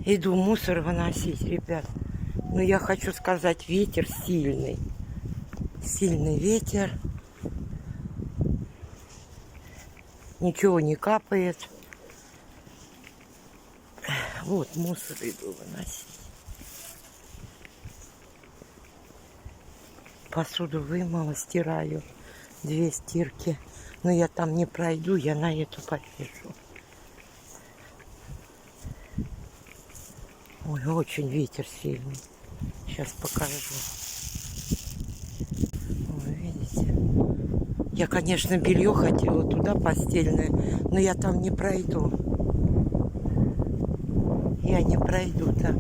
Иду мусор выносить, ребят. Но я хочу сказать, ветер сильный. Сильный ветер. Ничего не капает. Вот мусор иду выносить. Посуду вымыла, стираю. 2 стирки. Но я там не пройду, я на эту повешу. Ой, очень ветер сильный. Сейчас покажу. Ой, видите? Я, конечно, белье хотела туда постельное, но я там не пройду. Я не пройду там.